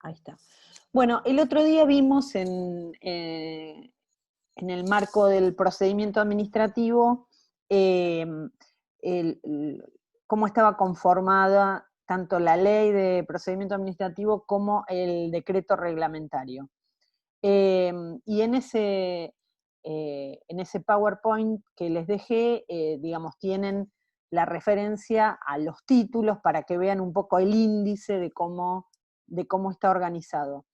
Ahí está. Bueno, el otro día vimos en el marco del procedimiento administrativo eh, cómo estaba conformada tanto la ley de procedimiento administrativo como el decreto reglamentario. Y en ese PowerPoint que les dejé, digamos, tienen la referencia a los títulos para que vean un poco el índice de cómo está organizado.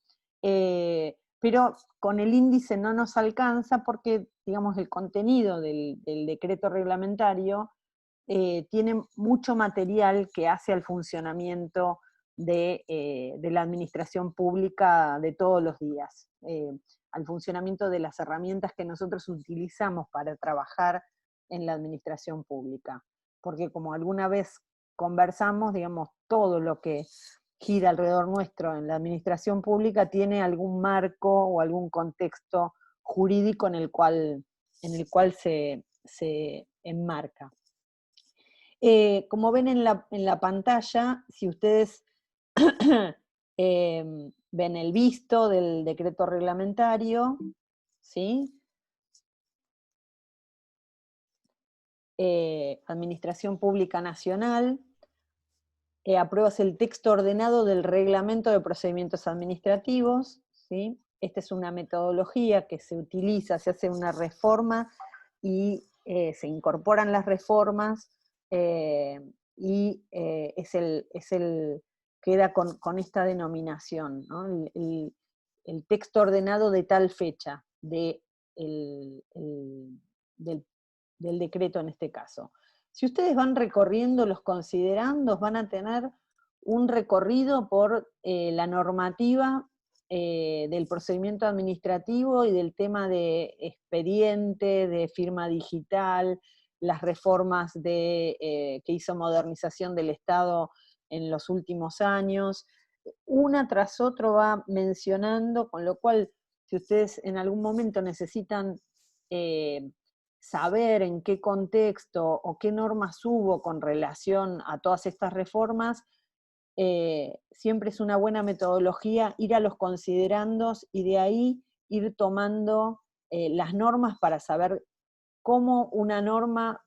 Pero con el índice no nos alcanza porque, digamos, el contenido del decreto reglamentario tiene mucho material que hace al funcionamiento de la administración pública de todos los días, al funcionamiento de las herramientas que nosotros utilizamos para trabajar en la administración pública. Porque como alguna vez conversamos, digamos, todo lo que gira alrededor nuestro en la administración pública tiene algún marco o algún contexto jurídico en el cual se enmarca. Como ven en la pantalla, si ustedes ven el visto del decreto reglamentario, ¿sí? Administración Pública Nacional, apruebas el texto ordenado del Reglamento de Procedimientos Administrativos, ¿sí? Esta es una metodología que se utiliza, se hace una reforma y se incorporan las reformas y queda con esta denominación, ¿no? El texto ordenado de tal fecha del decreto en este caso. Si ustedes van recorriendo los considerandos, van a tener un recorrido por la normativa del procedimiento administrativo y del tema de expediente, de firma digital, las reformas que hizo modernización del Estado en los últimos años. Una tras otro va mencionando, con lo cual, si ustedes en algún momento necesitan saber en qué contexto o qué normas hubo con relación a todas estas reformas, siempre es una buena metodología ir a los considerandos y de ahí ir tomando las normas para saber cómo una norma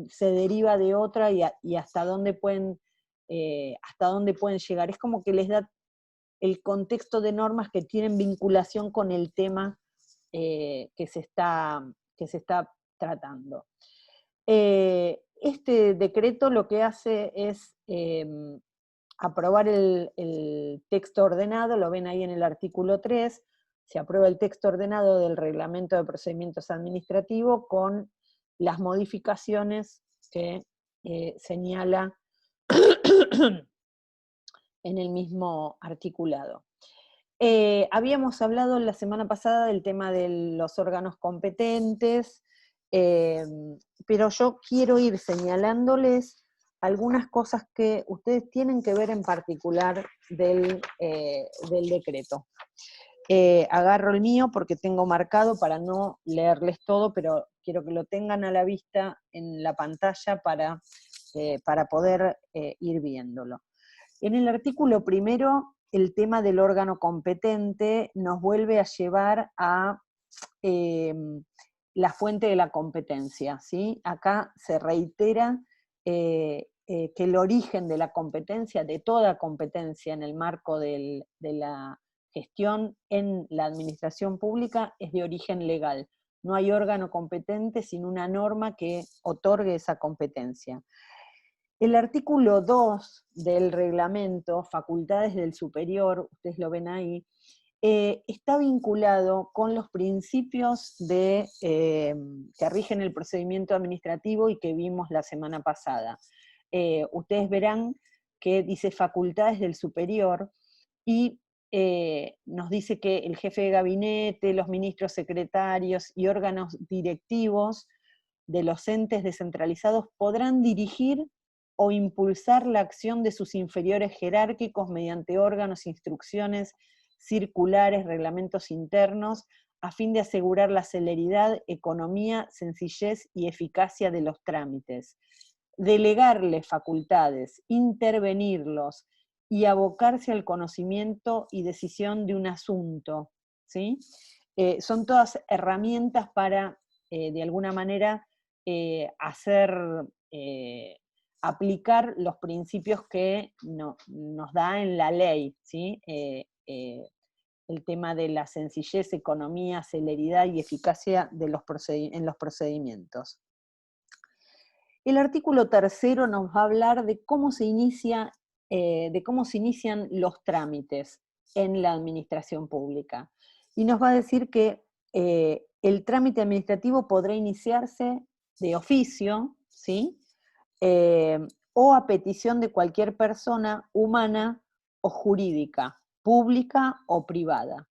se deriva de otra y hasta dónde pueden llegar. Es como que les da el contexto de normas que tienen vinculación con el tema que se está tratando. Este decreto lo que hace es aprobar el texto ordenado, lo ven ahí en el artículo 3, se aprueba el texto ordenado del Reglamento de Procedimientos Administrativos con las modificaciones que señala en el mismo articulado. Habíamos hablado la semana pasada del tema de los órganos competentes, pero yo quiero ir señalándoles algunas cosas que ustedes tienen que ver en particular del decreto. Agarro el mío porque tengo marcado para no leerles todo, pero quiero que lo tengan a la vista en la pantalla para poder ir viéndolo. En el artículo primero, el tema del órgano competente nos vuelve a llevar a la fuente de la competencia, ¿sí? Acá se reitera que el origen de la competencia, de toda competencia en el marco de la gestión en la administración pública, es de origen legal. No hay órgano competente sin una norma que otorgue esa competencia. El artículo 2 del reglamento, facultades del superior, ustedes lo ven ahí, está vinculado con los principios que rigen el procedimiento administrativo y que vimos la semana pasada. Ustedes verán que dice facultades del superior y nos dice que el jefe de gabinete, los ministros secretarios y órganos directivos de los entes descentralizados podrán dirigir o impulsar la acción de sus inferiores jerárquicos mediante órganos, instrucciones, circulares, reglamentos internos, a fin de asegurar la celeridad, economía, sencillez y eficacia de los trámites. Delegarles facultades, intervenirlos y abocarse al conocimiento y decisión de un asunto, ¿sí? Son todas herramientas para, de alguna manera, hacer, aplicar los principios que nos da en la ley, ¿sí? El tema de la sencillez, economía, celeridad y eficacia de en los procedimientos. El artículo tercero nos va a hablar de cómo se de cómo se inician los trámites en la administración pública. Y nos va a decir que el trámite administrativo podrá iniciarse de oficio, ¿sí? Eh, o a petición de cualquier persona humana o jurídica, pública o privada,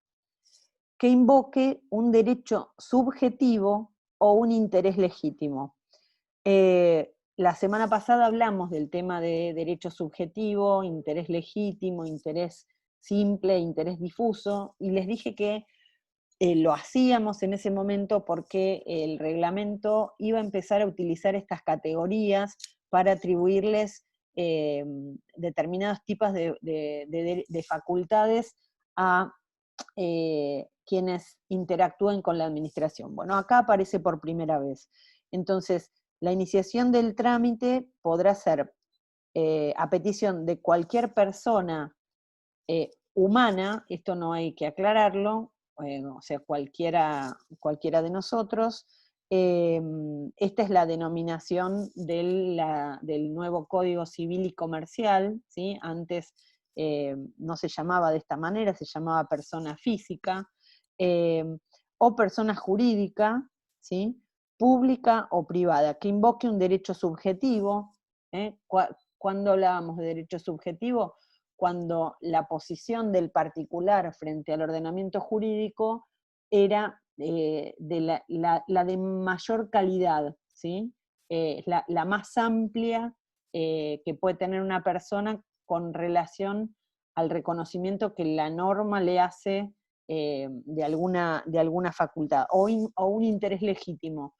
que invoque un derecho subjetivo o un interés legítimo. La semana pasada hablamos del tema de derecho subjetivo, interés legítimo, interés simple, interés difuso, y les dije que lo hacíamos en ese momento porque el reglamento iba a empezar a utilizar estas categorías para atribuirles determinados tipos de facultades a quienes interactúen con la administración. Bueno, acá aparece por primera vez. Entonces, la iniciación del trámite podrá ser a petición de cualquier persona humana, esto no hay que aclararlo, o sea, cualquiera de nosotros. Esta es la denominación del nuevo Código Civil y Comercial, ¿sí? Antes no se llamaba de esta manera, se llamaba persona física, o persona jurídica, ¿sí? Pública o privada, que invoque un derecho subjetivo. ¿Cuándo hablábamos de derecho subjetivo? Cuando la posición del particular frente al ordenamiento jurídico era la de mayor calidad, ¿sí? La más amplia que puede tener una persona con relación al reconocimiento que la norma le hace de alguna facultad, o un interés legítimo.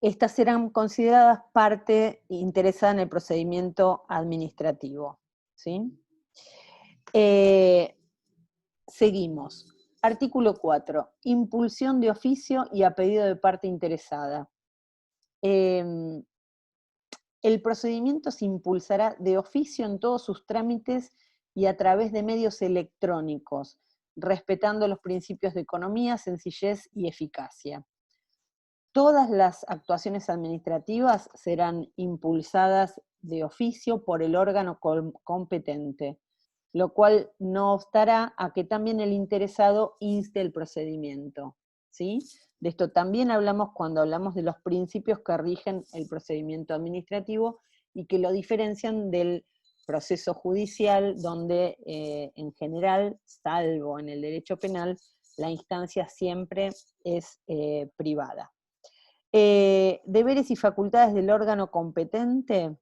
Estas serán consideradas parte interesada en el procedimiento administrativo, ¿sí? Seguimos. Artículo 4. Impulsión de oficio y a pedido de parte interesada. El procedimiento se impulsará de oficio en todos sus trámites y a través de medios electrónicos, respetando los principios de economía, sencillez y eficacia. Todas las actuaciones administrativas serán impulsadas de oficio por el órgano competente, lo cual no obstará a que también el interesado inste el procedimiento, ¿sí? De esto también hablamos cuando hablamos de los principios que rigen el procedimiento administrativo y que lo diferencian del proceso judicial, donde en general, salvo en el derecho penal, la instancia siempre es privada. Deberes y facultades del órgano competente.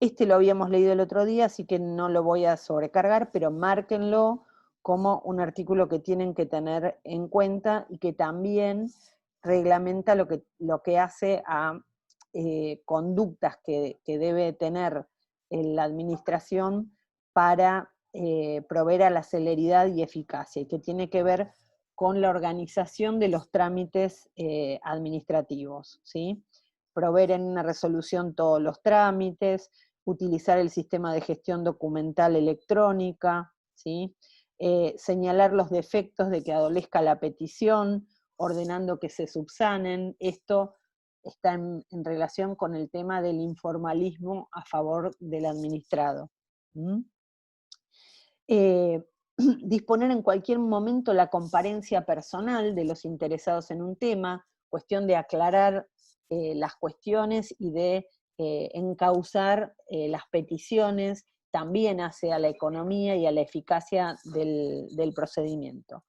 Este lo habíamos leído el otro día, así que no lo voy a sobrecargar, pero márquenlo como un artículo que tienen que tener en cuenta y que también reglamenta lo que hace a conductas que debe tener la administración para proveer a la celeridad y eficacia, y que tiene que ver con la organización de los trámites administrativos, ¿sí? Proveer en una resolución todos los trámites, utilizar el sistema de gestión documental electrónica, ¿sí? Señalar los defectos de que adolezca la petición, ordenando que se subsanen. Esto está en relación con el tema del informalismo a favor del administrado. Disponer en cualquier momento la comparencia personal de los interesados en un tema, cuestión de aclarar las cuestiones y de encauzar las peticiones, también hace a la economía y a la eficacia del procedimiento.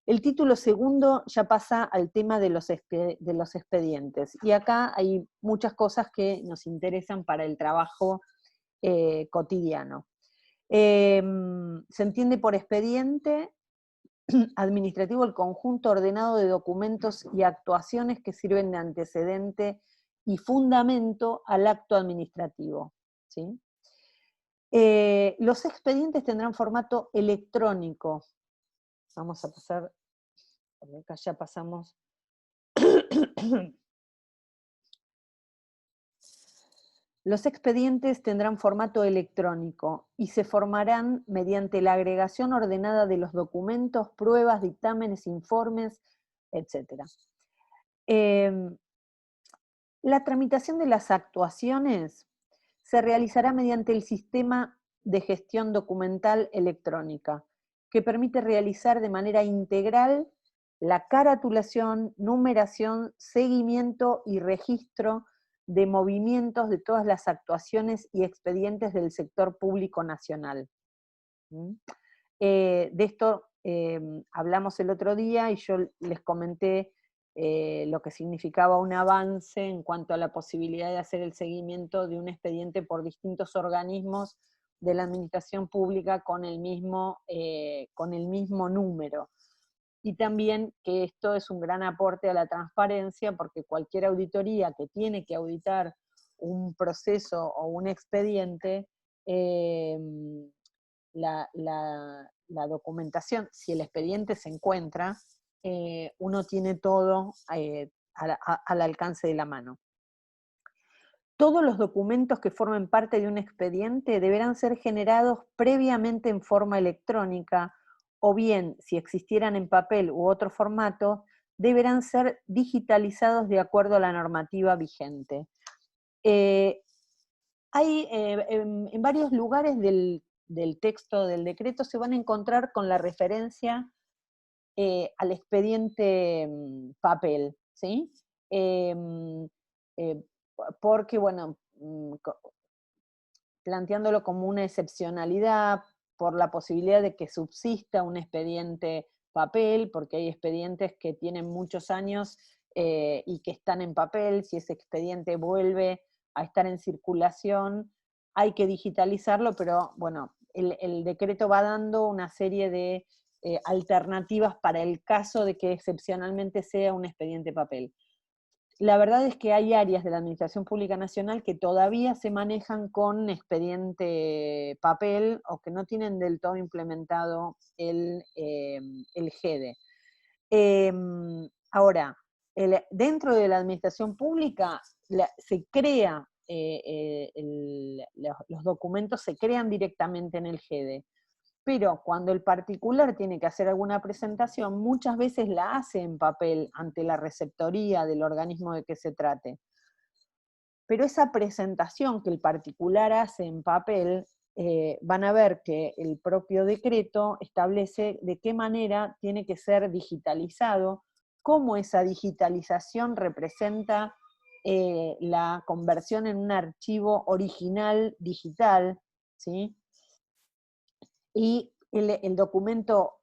El título segundo ya pasa al tema de los expedientes, y acá hay muchas cosas que nos interesan para el trabajo cotidiano. Se entiende por expediente administrativo el conjunto ordenado de documentos y actuaciones que sirven de antecedente y fundamento al acto administrativo, ¿sí? Los expedientes tendrán formato electrónico. Vamos a pasar, por acá ya pasamos. Los expedientes tendrán formato electrónico y se formarán mediante la agregación ordenada de los documentos, pruebas, dictámenes, informes, etc. La tramitación de las actuaciones se realizará mediante el sistema de gestión documental electrónica, que permite realizar de manera integral la caratulación, numeración, seguimiento y registro de movimientos de todas las actuaciones y expedientes del sector público nacional. De esto hablamos el otro día y yo les comenté lo que significaba un avance en cuanto a la posibilidad de hacer el seguimiento de un expediente por distintos organismos de la administración pública con el mismo número. Y también que esto es un gran aporte a la transparencia, porque cualquier auditoría que tiene que auditar un proceso o un expediente, la documentación, si el expediente se encuentra, uno tiene todo al alcance de la mano. Todos los documentos que formen parte de un expediente deberán ser generados previamente en forma electrónica, o bien, si existieran en papel u otro formato, deberán ser digitalizados de acuerdo a la normativa vigente. En varios lugares del texto del decreto se van a encontrar con la referencia al expediente papel, ¿sí? Porque, bueno, planteándolo como una excepcionalidad por la posibilidad de que subsista un expediente papel, porque hay expedientes que tienen muchos años y que están en papel. Si ese expediente vuelve a estar en circulación, hay que digitalizarlo, pero bueno, el decreto va dando una serie de alternativas para el caso de que excepcionalmente sea un expediente papel. La verdad es que hay áreas de la Administración Pública Nacional que todavía se manejan con expediente papel o que no tienen del todo implementado el GEDE. Ahora, dentro de la Administración Pública se crea, los documentos se crean directamente en el GEDE. Pero cuando el particular tiene que hacer alguna presentación, muchas veces la hace en papel ante la receptoría del organismo de que se trate. Pero esa presentación que el particular hace en papel, van a ver que el propio decreto establece de qué manera tiene que ser digitalizado, cómo esa digitalización representa la conversión en un archivo original digital, ¿sí? Y el documento,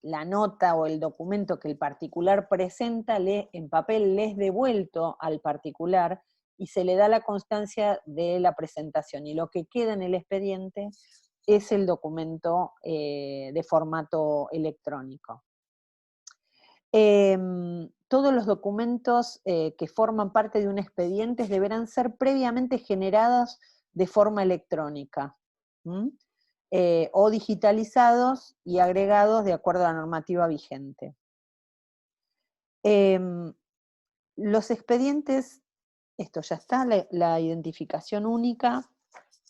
la nota o el documento que el particular presenta en papel le es devuelto al particular y se le da la constancia de la presentación. Y lo que queda en el expediente es el documento de formato electrónico. Todos los documentos que forman parte de un expediente deberán ser previamente generados de forma electrónica, o digitalizados y agregados de acuerdo a la normativa vigente. Los expedientes, esto ya está, la identificación única,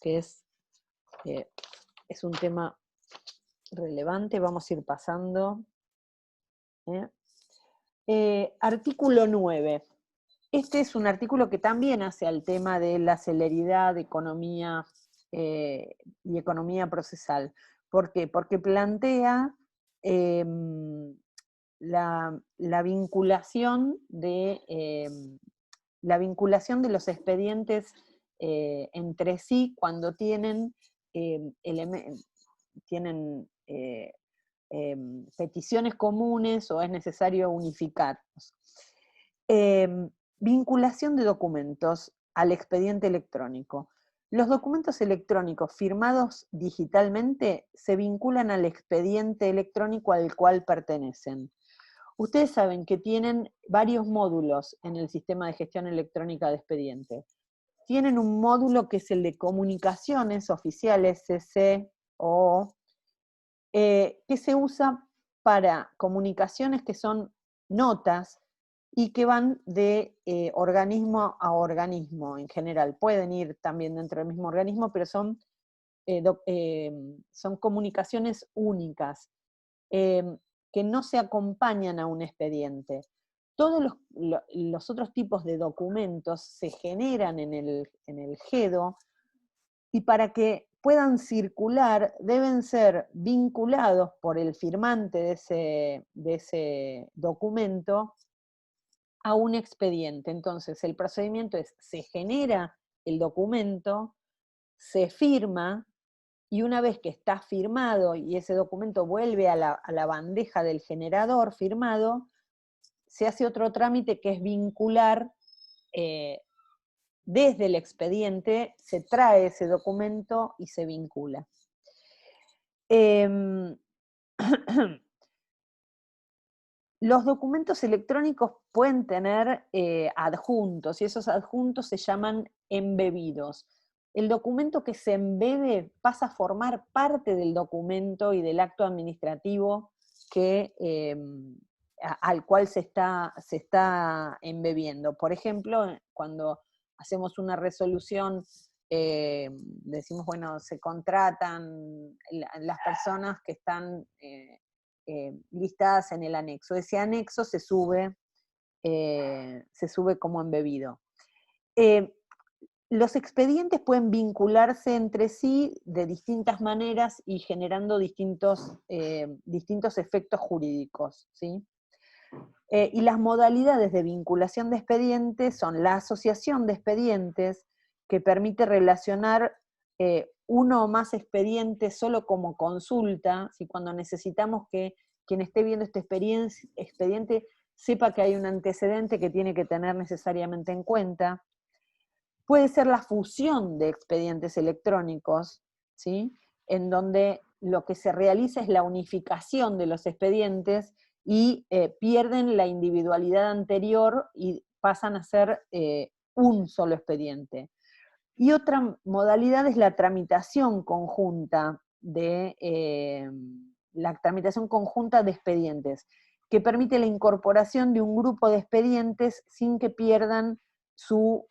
que es un tema relevante, vamos a ir pasando. Artículo 9. Este es un artículo que también hace al tema de la celeridad de economía y economía procesal. ¿Por qué? Porque plantea la vinculación de los expedientes entre sí cuando tienen peticiones comunes o es necesario unificarlos. Vinculación de documentos al expediente electrónico. Los documentos electrónicos firmados digitalmente se vinculan al expediente electrónico al cual pertenecen. Ustedes saben que tienen varios módulos en el sistema de gestión electrónica de expedientes. Tienen un módulo que es el de comunicaciones oficiales, CC, o que se usa para comunicaciones que son notas y que van de organismo a organismo en general. Pueden ir también dentro del mismo organismo, pero son comunicaciones únicas que no se acompañan a un expediente. Todos los otros tipos de documentos se generan en el GEDO, y para que puedan circular deben ser vinculados por el firmante de ese documento a un expediente. Entonces el procedimiento es: se genera el documento, se firma, y una vez que está firmado y ese documento vuelve a la bandeja del generador firmado, se hace otro trámite que es vincular desde el expediente, se trae ese documento y se vincula. Los documentos electrónicos pueden tener adjuntos, y esos adjuntos se llaman embebidos. El documento que se embebe pasa a formar parte del documento y del acto administrativo al cual se está embebiendo. Por ejemplo, cuando hacemos una resolución, decimos, bueno, se contratan las personas que están listadas en el anexo. Ese anexo se sube como embebido. Los expedientes pueden vincularse entre sí de distintas maneras y generando distintos efectos jurídicos, ¿sí? Y las modalidades de vinculación de expedientes son la asociación de expedientes, que permite relacionar uno o más expedientes solo como consulta, ¿sí? Cuando necesitamos que quien esté viendo este expediente sepa que hay un antecedente que tiene que tener necesariamente en cuenta. Puede ser la fusión de expedientes electrónicos, ¿sí? En donde lo que se realiza es la unificación de los expedientes y pierden la individualidad anterior y pasan a ser un solo expediente. Y otra modalidad es la tramitación conjunta de expedientes, que permite la incorporación de un grupo de expedientes sin que pierdan su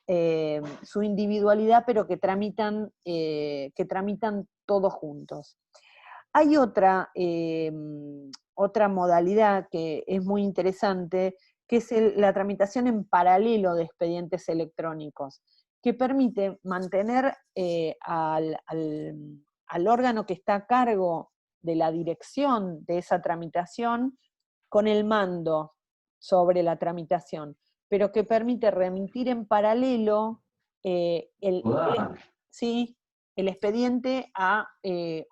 individualidad, pero que tramitan todos juntos. Hay otra modalidad que es muy interesante, que es la tramitación en paralelo de expedientes electrónicos, que permite mantener al órgano que está a cargo de la dirección de esa tramitación con el mando sobre la tramitación, pero que permite remitir en paralelo el expediente a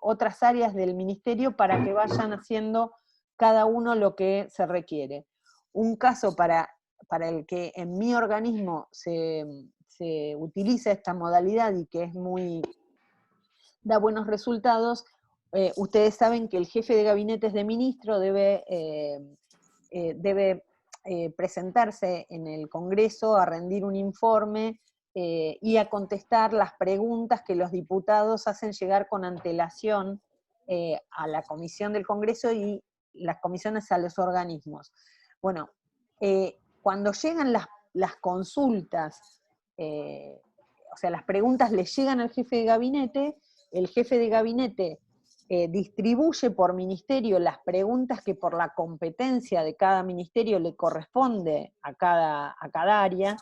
otras áreas del ministerio para que vayan haciendo cada uno lo que se requiere. Un caso para el que en mi organismo se utiliza esta modalidad y que da buenos resultados, ustedes saben que el jefe de gabinetes de ministro debe presentarse en el Congreso a rendir un informe y a contestar las preguntas que los diputados hacen llegar con antelación a la comisión del Congreso y las comisiones a los organismos. Bueno, cuando llegan las consultas, o sea, las preguntas le llegan al jefe de gabinete, el jefe de gabinete distribuye por ministerio las preguntas que por la competencia de cada ministerio le corresponde a cada área,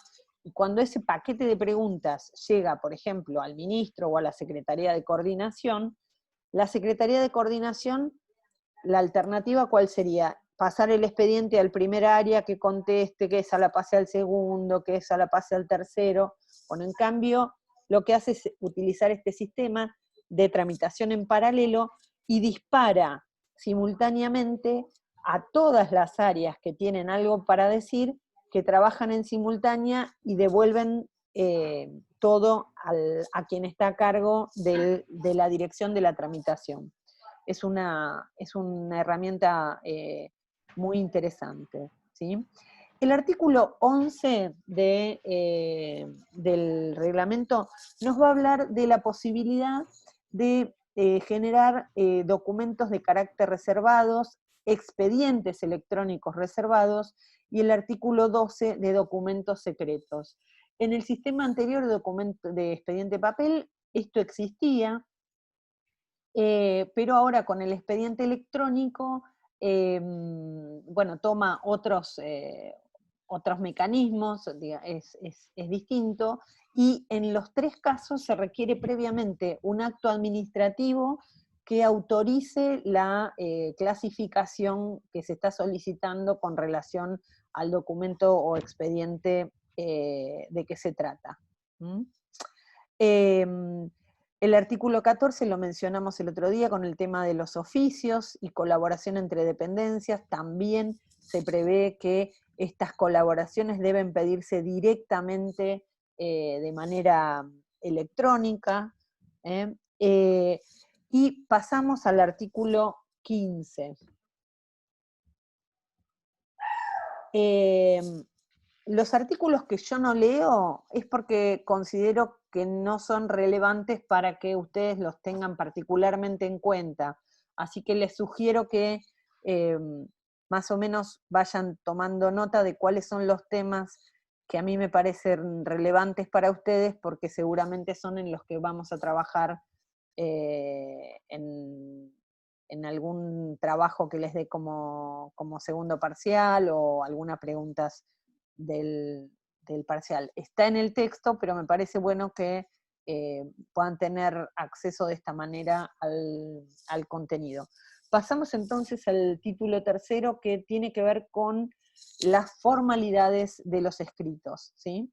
y cuando ese paquete de preguntas llega, por ejemplo, al ministro o a la Secretaría de Coordinación, la Secretaría de Coordinación, la alternativa, ¿cuál sería? Pasar el expediente al primer área que conteste, que esa la pase al segundo, que esa la pase al tercero. Bueno, en cambio, lo que hace es utilizar este sistema de tramitación en paralelo y dispara simultáneamente a todas las áreas que tienen algo para decir, que trabajan en simultánea y devuelven todo a quien está a cargo de la dirección de la tramitación. Es una herramienta muy interesante, ¿sí? El artículo 11 del reglamento nos va a hablar de la posibilidad de generar documentos de carácter reservados, expedientes electrónicos reservados, y el artículo 12 de documentos secretos. En el sistema anterior de expediente papel, esto existía, pero ahora con el expediente electrónico, bueno, toma otros mecanismos, es distinto, y en los 3 casos se requiere previamente un acto administrativo que autorice la clasificación que se está solicitando con relación al documento o expediente de que se trata. ¿Mm? El artículo 14 lo mencionamos el otro día con el tema de los oficios y colaboración entre dependencias. También se prevé que estas colaboraciones deben pedirse directamente de manera electrónica. Y pasamos al artículo 15. Los artículos que yo no leo es porque considero que no son relevantes para que ustedes los tengan particularmente en cuenta. Así que les sugiero que más o menos vayan tomando nota de cuáles son los temas que a mí me parecen relevantes para ustedes, porque seguramente son en los que vamos a trabajar en algún trabajo que les dé como segundo parcial o algunas preguntas del parcial. Está en el texto, pero me parece bueno que puedan tener acceso de esta manera al contenido. Pasamos entonces al título tercero, que tiene que ver con las formalidades de los escritos, ¿sí?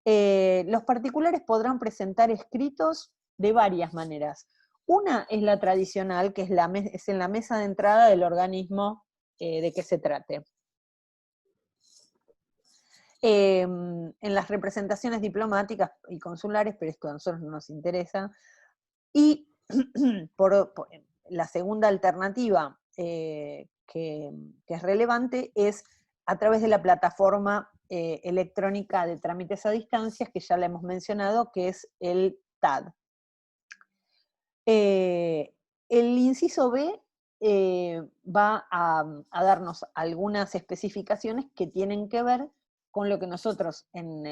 Los particulares podrán presentar escritos de varias maneras. Una es la tradicional, que es en la mesa de entrada del organismo de que se trate. En las representaciones diplomáticas y consulares, pero esto a nosotros no nos interesa. Y por la segunda alternativa que es relevante es a través de la plataforma electrónica de trámites a distancias, que ya la hemos mencionado, que es el TAD. El inciso B va a darnos algunas especificaciones que tienen que ver con lo que nosotros en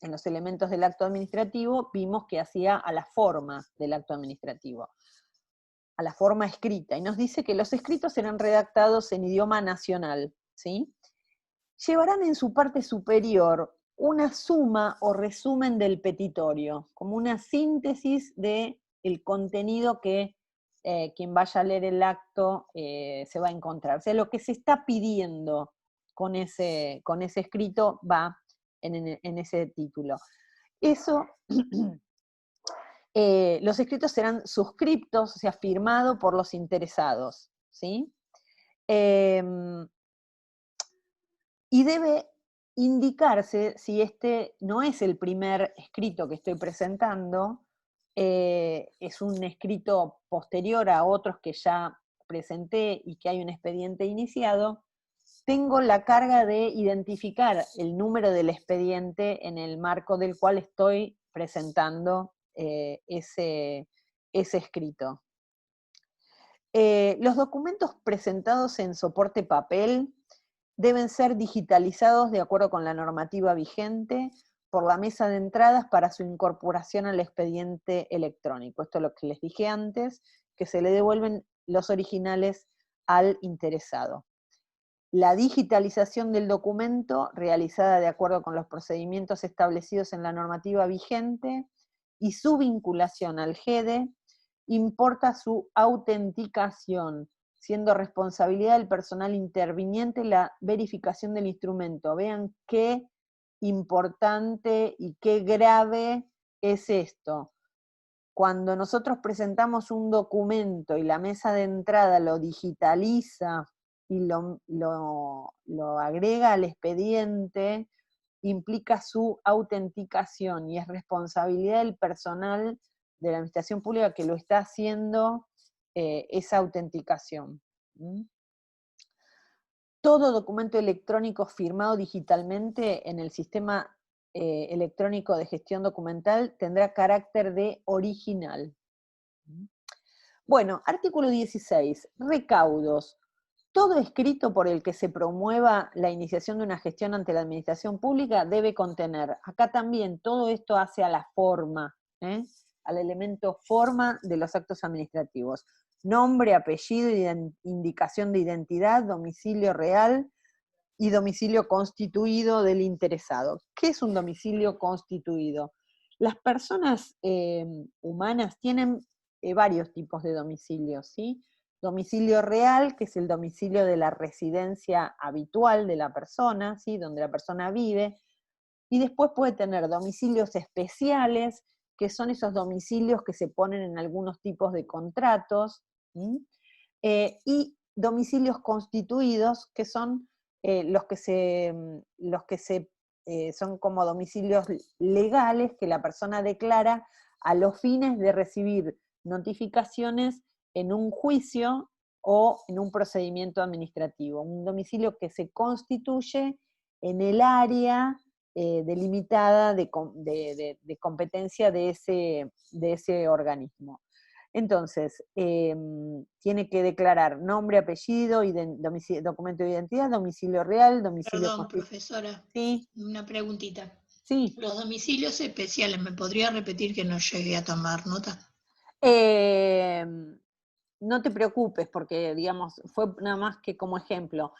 los elementos del acto administrativo vimos que hacía a la forma del acto administrativo, a la forma escrita, y nos dice que los escritos serán redactados en idioma nacional, ¿sí? Llevarán en su parte superior una suma o resumen del petitorio, como una síntesis del contenido que quien vaya a leer el acto se va a encontrar. O sea, lo que se está pidiendo con ese escrito va en ese título. Eso, los escritos serán suscriptos, o sea, firmados por los interesados, ¿sí? Y debe indicarse si este no es el primer escrito que estoy presentando, es un escrito posterior a otros que ya presenté y que hay un expediente iniciado. Tengo la carga de identificar el número del expediente en el marco del cual estoy presentando ese escrito. Los documentos presentados en soporte papel deben ser digitalizados de acuerdo con la normativa vigente por la mesa de entradas para su incorporación al expediente electrónico. Esto es lo que les dije antes, que se le devuelven los originales al interesado. La digitalización del documento, realizada de acuerdo con los procedimientos establecidos en la normativa vigente, y su vinculación al GEDE, importa su autenticación, siendo responsabilidad del personal interviniente la verificación del instrumento. Vean qué importante y qué grave es esto. Cuando nosotros presentamos un documento y la mesa de entrada lo digitaliza y lo agrega al expediente, implica su autenticación y es responsabilidad del personal de la administración pública que lo está haciendo esa autenticación. ¿Mm? Todo documento electrónico firmado digitalmente en el sistema electrónico de gestión documental tendrá carácter de original. Bueno, artículo 16, recaudos. Todo escrito por el que se promueva la iniciación de una gestión ante la administración pública debe contener, acá también todo esto hace a la forma, al elemento forma de los actos administrativos. Nombre, apellido, indicación de identidad, domicilio real y domicilio constituido del interesado. ¿Qué es un domicilio constituido? Las personas humanas tienen varios tipos de domicilios, ¿sí? Domicilio real, que es el domicilio de la residencia habitual de la persona, ¿sí? Donde la persona vive, y después puede tener domicilios especiales, que son esos domicilios que se ponen en algunos tipos de contratos, y domicilios constituidos, que son los que son como domicilios legales que la persona declara a los fines de recibir notificaciones en un juicio o en un procedimiento administrativo. Un domicilio que se constituye en el área delimitada de competencia de ese organismo. Entonces, tiene que declarar nombre, apellido, documento de identidad, domicilio real, domicilio Perdón, constitucional. profesora, Sí, una preguntita. sí. Los domicilios especiales, ¿me podría repetir que no llegué a tomar nota? No te preocupes, porque, digamos, fue nada más que como ejemplo.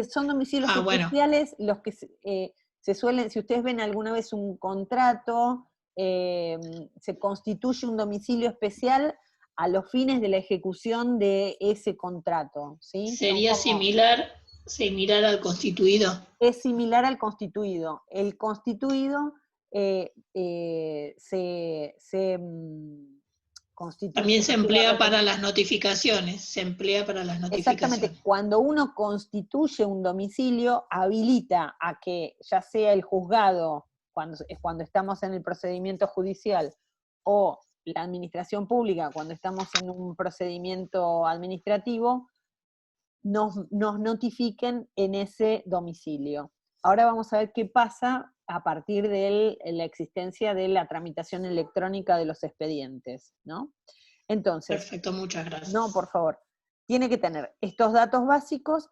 Son domicilios Ah, bueno, especiales los que se suelen, si ustedes ven alguna vez un contrato, se constituye un domicilio especial a los fines de la ejecución de ese contrato, ¿sí? Son sería como, similar al constituido. es similar al constituido. El constituido constituye, También se quiero emplea para recordar. las notificaciones, se emplea para las Exactamente, notificaciones. cuando uno constituye un domicilio, habilita a que ya sea el juzgado, cuando estamos en el procedimiento judicial, o la administración pública, cuando estamos en un procedimiento administrativo, nos notifiquen en ese domicilio. Ahora vamos a ver qué pasa a partir de la existencia de la tramitación electrónica de los expedientes, ¿no? Entonces, Perfecto, muchas no, por gracias. favor, tiene que tener estos datos básicos.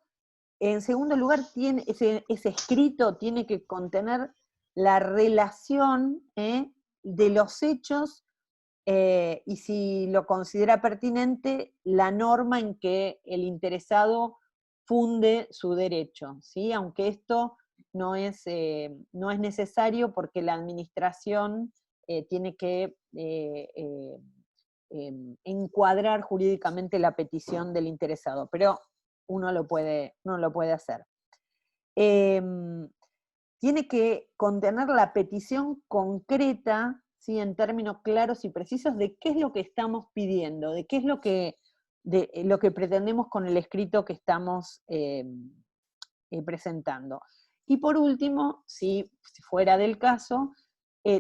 En segundo lugar, ese escrito tiene que contener la relación de los hechos y si lo considera pertinente, la norma en que el interesado funde su derecho, ¿sí? Aunque esto no es necesario porque la administración tiene que encuadrar jurídicamente la petición del interesado, pero uno lo puede hacer. Tiene que contener la petición concreta, ¿sí? En términos claros y precisos de qué es lo que estamos pidiendo, de qué es lo que pretendemos con el escrito que estamos presentando. Y por último, si fuera del caso,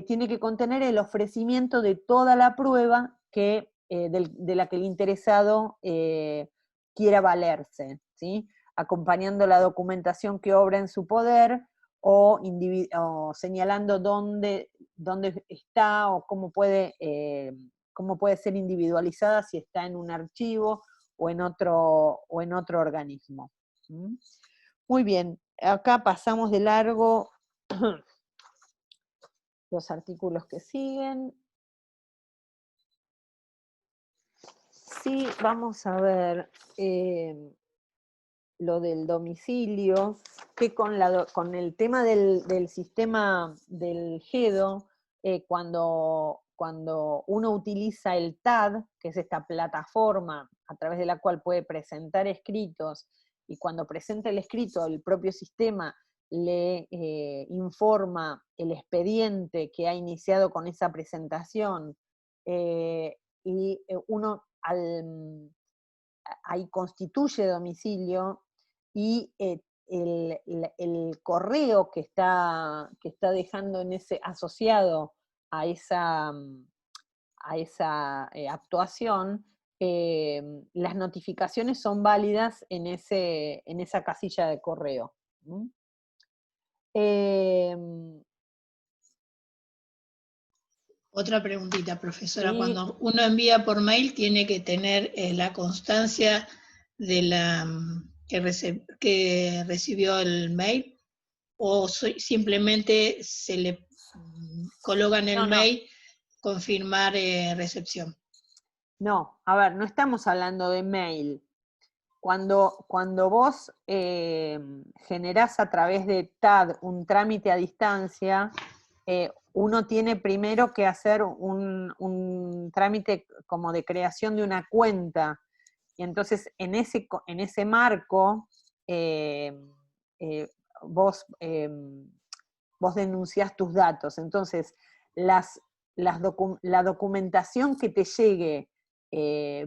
tiene que contener el ofrecimiento de toda la prueba de la que el interesado quiera valerse, ¿sí? Acompañando la documentación que obra en su poder o señalando dónde está o cómo puede ser individualizada si está en un archivo o en otro organismo. ¿Mm? Muy bien, acá pasamos de largo los artículos que siguen. Sí, vamos a ver lo del domicilio, que con el tema del sistema del GEDO, cuando uno utiliza el TAD, que es esta plataforma a través de la cual puede presentar escritos, y cuando presenta el escrito, el propio sistema le informa el expediente que ha iniciado con esa presentación, y uno ahí constituye domicilio y el correo que está dejando asociado a esa, actuación, las notificaciones son válidas en esa casilla de correo. ¿Mm? Otra preguntita, profesora. Sí. Cuando uno envía por mail, tiene que tener la constancia de que recibió el mail, o simplemente se le coloca en el mail confirmar recepción. No, a ver, no estamos hablando de mail. Cuando vos generás a través de TAD un trámite a distancia, uno tiene primero que hacer un trámite como de creación de una cuenta. Y entonces en ese marco vos, vos denunciás tus datos. Entonces, la documentación que te llegue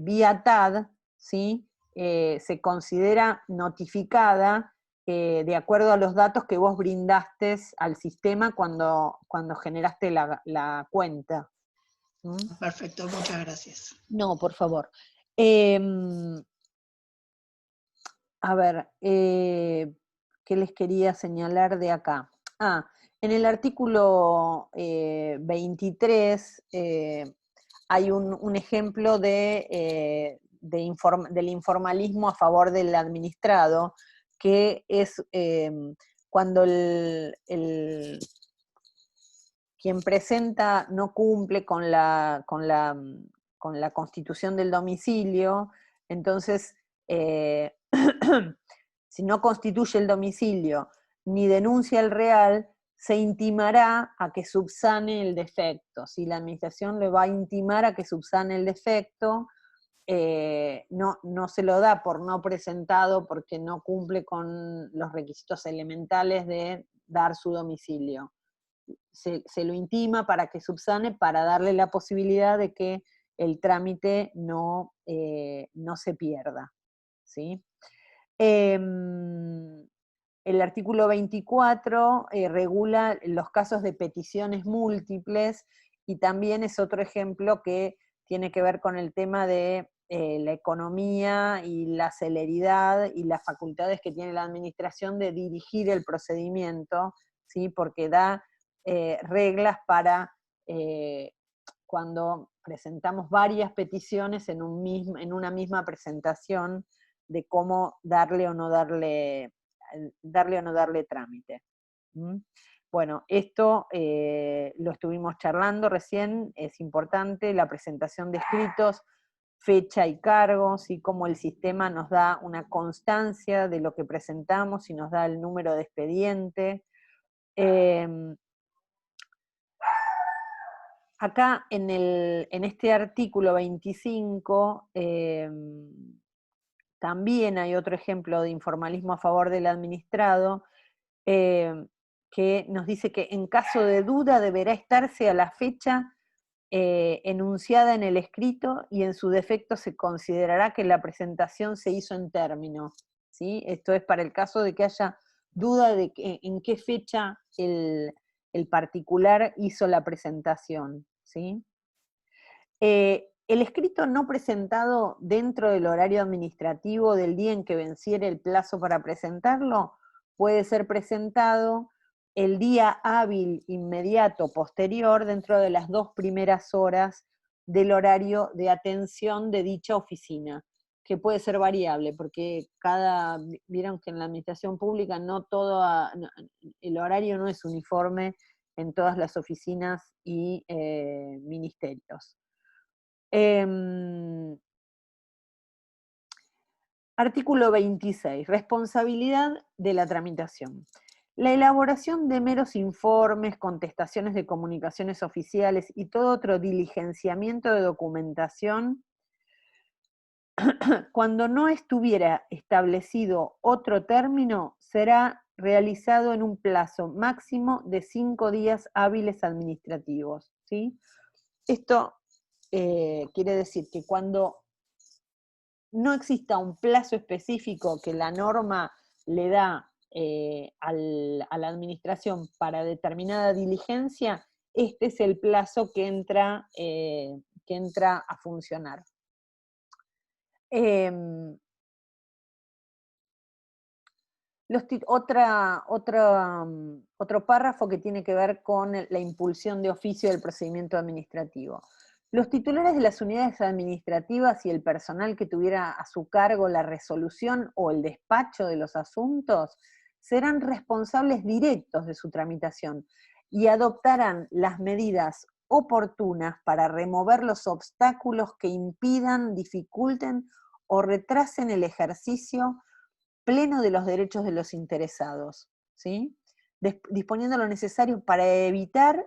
vía TAD, ¿sí? Se considera notificada de acuerdo a los datos que vos brindaste al sistema cuando generaste la cuenta. ¿Mm? Perfecto, muchas gracias. No, por favor. A ver, ¿qué les quería señalar de acá? En el artículo 23 hay un ejemplo del informalismo a favor del administrado, que es cuando quien presenta no cumple con la constitución del domicilio, entonces si no constituye el domicilio ni denuncia el real, se intimará a que subsane el defecto. Si la administración le va a intimar a que subsane el defecto, no se lo da por no presentado porque no cumple con los requisitos elementales de dar su domicilio. Se lo intima para que subsane, para darle la posibilidad de que el trámite no se pierda, ¿sí? El artículo 24 regula los casos de peticiones múltiples, y también es otro ejemplo que tiene que ver con el tema de la economía y la celeridad y las facultades que tiene la administración de dirigir el procedimiento, ¿sí? Porque da reglas para cuando presentamos varias peticiones en una misma presentación, de cómo darle o no darle trámite. ¿Mm? Bueno, esto lo estuvimos charlando recién, es importante, la presentación de escritos, fecha y cargos, y cómo el sistema nos da una constancia de lo que presentamos y nos da el número de expediente. Acá en este artículo 25 también hay otro ejemplo de informalismo a favor del administrado, que nos dice que en caso de duda deberá estarse a la fecha enunciada en el escrito, y en su defecto se considerará que la presentación se hizo en término, ¿sí? Esto es para el caso de que haya duda de en qué fecha el particular hizo la presentación, ¿sí? El escrito no presentado dentro del horario administrativo del día en que venciere el plazo para presentarlo puede ser presentado el día hábil inmediato posterior, dentro de las 2 primeras horas del horario de atención de dicha oficina, que puede ser variable, porque vieron que en la administración pública el horario no es uniforme en todas las oficinas y ministerios. Artículo 26. Responsabilidad de la tramitación. La elaboración de meros informes, contestaciones de comunicaciones oficiales y todo otro diligenciamiento de documentación, cuando no estuviera establecido otro término, será realizado en un plazo máximo de 5 días hábiles administrativos, ¿sí? Esto quiere decir que cuando no exista un plazo específico que la norma le da a la administración para determinada diligencia, este es el plazo que entra a funcionar. Otro párrafo que tiene que ver con la impulsión de oficio del procedimiento administrativo. Los titulares de las unidades administrativas y el personal que tuviera a su cargo la resolución o el despacho de los asuntos serán responsables directos de su tramitación y adoptarán las medidas oportunas para remover los obstáculos que impidan, dificulten o retrasen el ejercicio pleno de los derechos de los interesados, ¿sí? Disponiendo lo necesario para evitar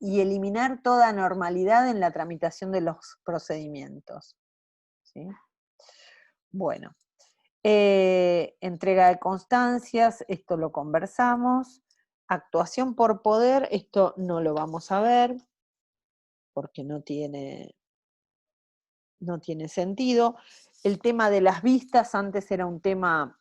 y eliminar toda anormalidad en la tramitación de los procedimientos, ¿sí? Bueno, entrega de constancias, esto lo conversamos. Actuación por poder, esto no lo vamos a ver, porque no tiene sentido. El tema de las vistas, antes era un tema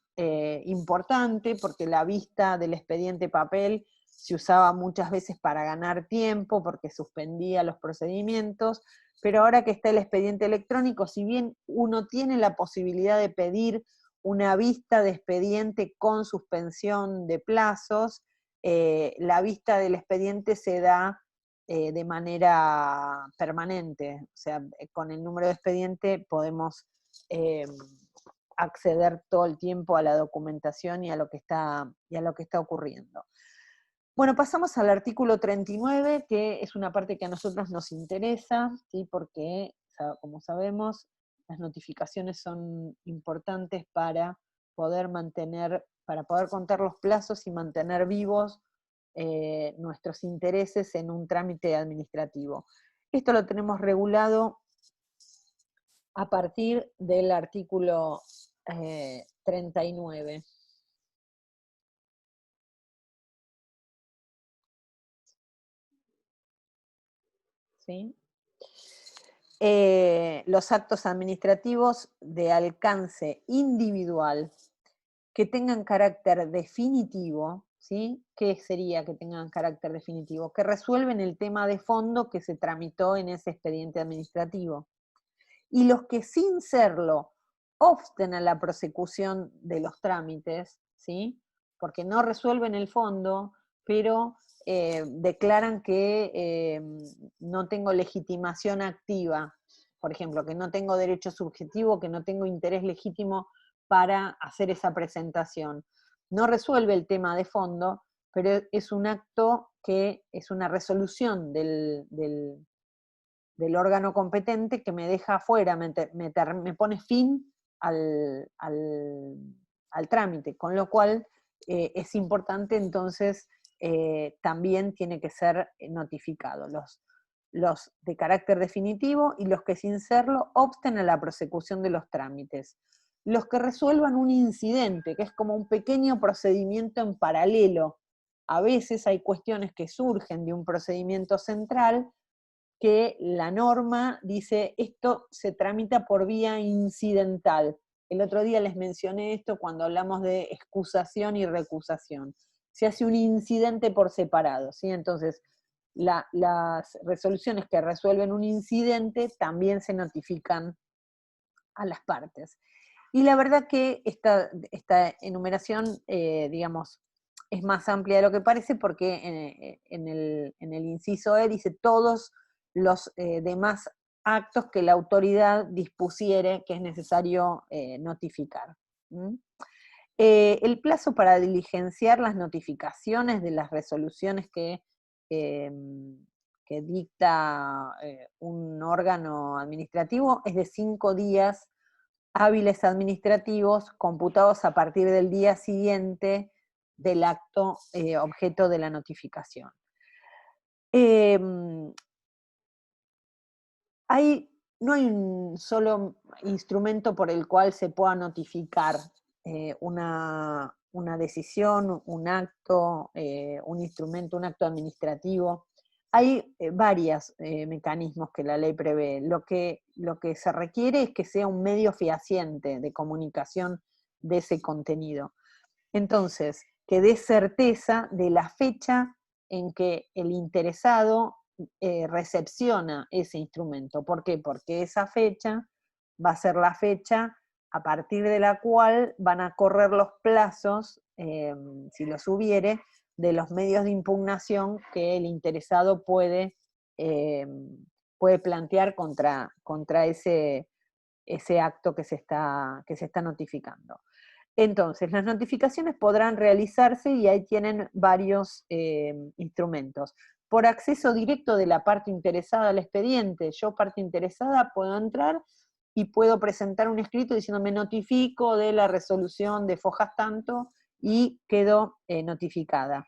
importante, porque la vista del expediente papel se usaba muchas veces para ganar tiempo, porque suspendía los procedimientos, pero ahora que está el expediente electrónico, si bien uno tiene la posibilidad de pedir una vista de expediente con suspensión de plazos, la vista del expediente se da de manera permanente, o sea, con el número de expediente podemos acceder todo el tiempo a la documentación y a lo que está ocurriendo. Bueno, pasamos al artículo 39, que es una parte que a nosotros nos interesa, ¿sí? Porque, como sabemos, las notificaciones son importantes para poder contar los plazos y mantener vivos nuestros intereses en un trámite administrativo. Esto lo tenemos regulado a partir del artículo 39. ¿Sí? Los actos administrativos de alcance individual que tengan carácter definitivo, ¿sí? ¿Qué sería que tengan carácter definitivo? Que resuelven el tema de fondo que se tramitó en ese expediente administrativo. Y los que sin serlo obsten a la prosecución de los trámites, ¿sí? Porque no resuelven el fondo, pero declaran que no tengo legitimación activa, por ejemplo, que no tengo derecho subjetivo, que no tengo interés legítimo para hacer esa presentación. No resuelve el tema de fondo, pero es un acto que es una resolución del órgano competente que me deja afuera, me pone fin al trámite, con lo cual es importante entonces también tiene que ser notificado. Los de carácter definitivo y los que sin serlo obsten a la prosecución de los trámites. Los que resuelvan un incidente, que es como un pequeño procedimiento en paralelo. A veces hay cuestiones que surgen de un procedimiento central que la norma dice esto se tramita por vía incidental. El otro día les mencioné esto cuando hablamos de excusación y recusación. Se hace un incidente por separado, ¿sí? Entonces, las resoluciones que resuelven un incidente también se notifican a las partes. Y la verdad que esta enumeración, digamos, es más amplia de lo que parece porque en el inciso E dice todos los demás actos que la autoridad dispusiere que es necesario notificar. El plazo para diligenciar las notificaciones de las resoluciones que dicta un órgano administrativo es de 5 días hábiles administrativos computados a partir del día siguiente del acto objeto de la notificación. No hay un solo instrumento por el cual se pueda notificar una decisión, un acto, un instrumento, un acto administrativo. Hay varios mecanismos que la ley prevé. Lo que se requiere es que sea un medio fehaciente de comunicación de ese contenido. Entonces, que dé certeza de la fecha en que el interesado recepciona ese instrumento. ¿Por qué? Porque esa fecha va a ser la fecha a partir de la cual van a correr los plazos, si los hubiere, de los medios de impugnación que el interesado puede plantear contra ese acto que se está notificando. Entonces, las notificaciones podrán realizarse y ahí tienen varios instrumentos. Por acceso directo de la parte interesada al expediente, yo parte interesada puedo entrar y puedo presentar un escrito diciendo me notifico de la resolución de Fojas tanto y quedo notificada.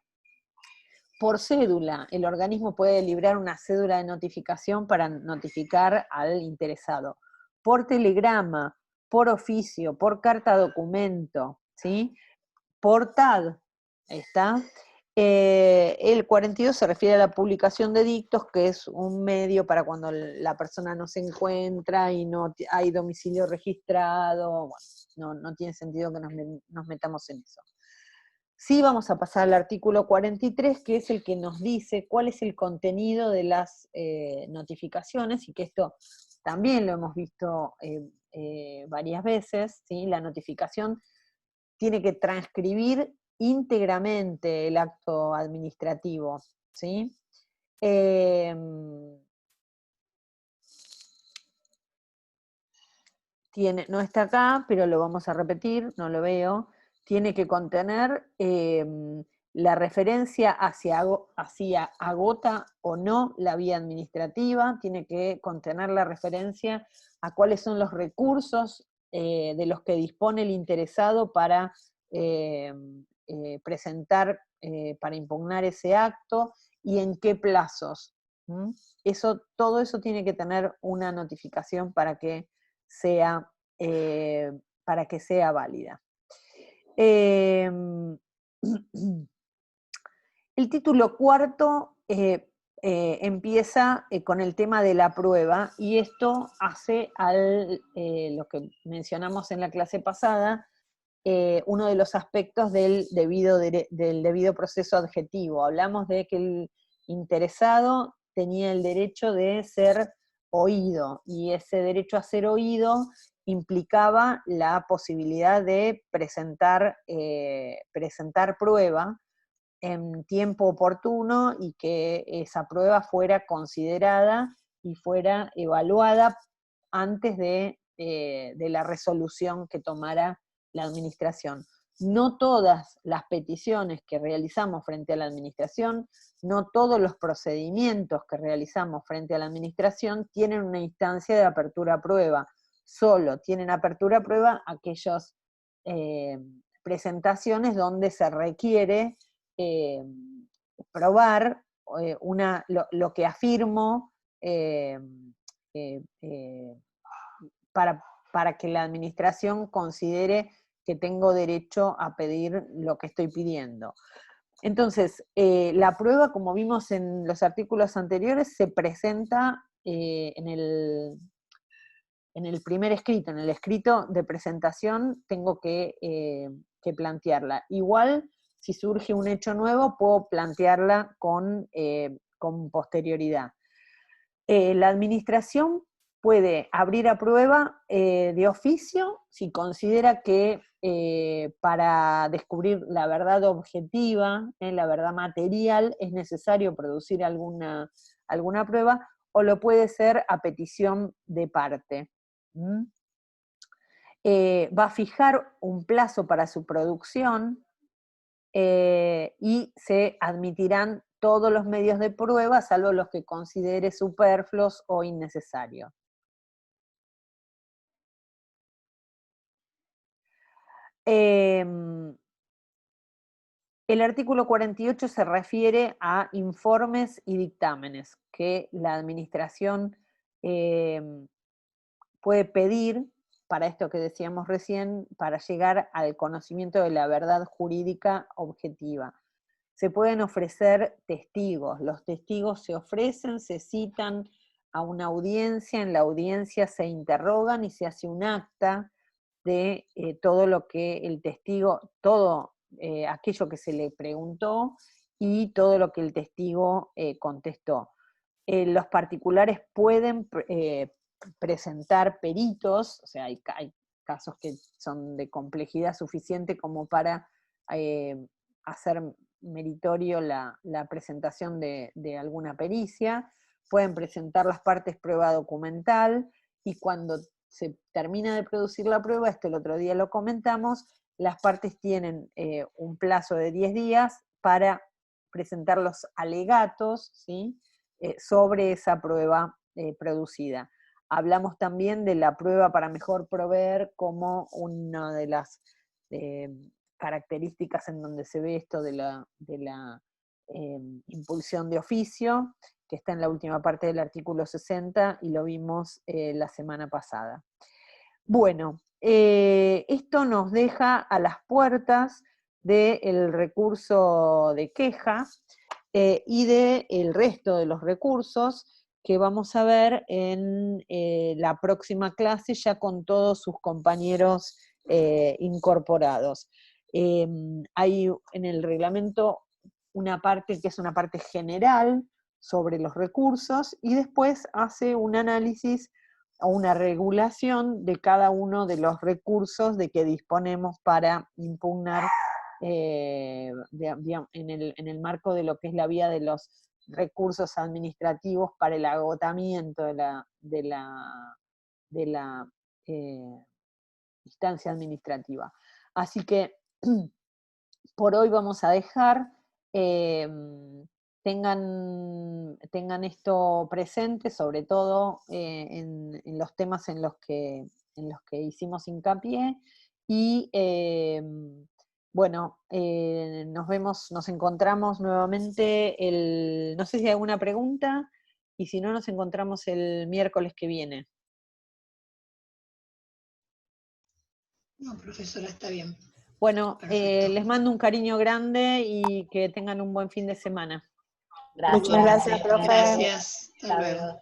Por cédula, el organismo puede librar una cédula de notificación para notificar al interesado. Por telegrama, por oficio, por carta documento, ¿sí? Por TAD, ¿está? El 42 se refiere a la publicación de dictos, que es un medio para cuando la persona no se encuentra y no hay domicilio registrado. Bueno, no tiene sentido que nos metamos en eso. Sí vamos a pasar al artículo 43, que es el que nos dice cuál es el contenido de las notificaciones, y que esto también lo hemos visto varias veces, ¿sí? La notificación tiene que transcribir íntegramente el acto administrativo, ¿sí? No está acá, pero lo vamos a repetir, no lo veo. Tiene que contener la referencia hacia agota o no la vía administrativa, tiene que contener la referencia a cuáles son los recursos de los que dispone el interesado para presentar, para impugnar ese acto, y en qué plazos. Todo eso tiene que tener una notificación para que sea válida. El título cuarto empieza con el tema de la prueba, y esto hace lo que mencionamos en la clase pasada, uno de los aspectos del debido proceso adjetivo. Hablamos de que el interesado tenía el derecho de ser oído, y ese derecho a ser oído implicaba la posibilidad de presentar prueba en tiempo oportuno, y que esa prueba fuera considerada y fuera evaluada antes de la resolución que tomara la administración. No todas las peticiones que realizamos frente a la administración, no todos los procedimientos que realizamos frente a la administración tienen una instancia de apertura a prueba. Solo tienen apertura a prueba aquellas presentaciones donde se requiere probar lo que afirmo para que la administración considere que tengo derecho a pedir lo que estoy pidiendo. Entonces, la prueba, como vimos en los artículos anteriores, se presenta en el primer escrito. En el escrito de presentación tengo que plantearla. Igual, si surge un hecho nuevo, puedo plantearla con posterioridad. La administración puede abrir a prueba de oficio si considera que para descubrir la verdad objetiva, la verdad material, es necesario producir alguna prueba, o lo puede ser a petición de parte. Va a fijar un plazo para su producción y se admitirán todos los medios de prueba, salvo los que considere superfluos o innecesarios. El artículo 48 se refiere a informes y dictámenes que la administración puede pedir para esto que decíamos recién, para llegar al conocimiento de la verdad jurídica objetiva. Se pueden ofrecer testigos. Los testigos se ofrecen, se citan a una audiencia, en la audiencia se interrogan y se hace un acta de todo lo que el testigo, todo aquello que se le preguntó y todo lo que el testigo contestó. Los particulares pueden presentar peritos, o sea, hay casos que son de complejidad suficiente como para hacer meritorio la presentación de alguna pericia, pueden presentar las partes prueba documental, y cuando se termina de producir la prueba, esto el otro día lo comentamos, las partes tienen un plazo de 10 días para presentar los alegatos, ¿sí?, sobre esa prueba producida. Hablamos también de la prueba para mejor proveer como una de las características en donde se ve esto de la impulsión de oficio, que está en la última parte del artículo 60 y lo vimos la semana pasada. Bueno, esto nos deja a las puertas del recurso de queja y del resto de los recursos que vamos a ver en la próxima clase ya con todos sus compañeros incorporados. Hay en el reglamento una parte que es una parte general sobre los recursos y después hace un análisis o una regulación de cada uno de los recursos de que disponemos para impugnar en el marco de lo que es la vía de los recursos administrativos para el agotamiento de la instancia administrativa. Así que por hoy vamos a dejar, tengan esto presente, sobre todo en los temas en los que hicimos hincapié, y bueno, nos encontramos nuevamente no sé si hay alguna pregunta, y si no, nos encontramos el miércoles que viene. No, profesora, está bien. Bueno, les mando un cariño grande y que tengan un buen fin de semana. Gracias. Muchas gracias, profe. Gracias. Hasta luego.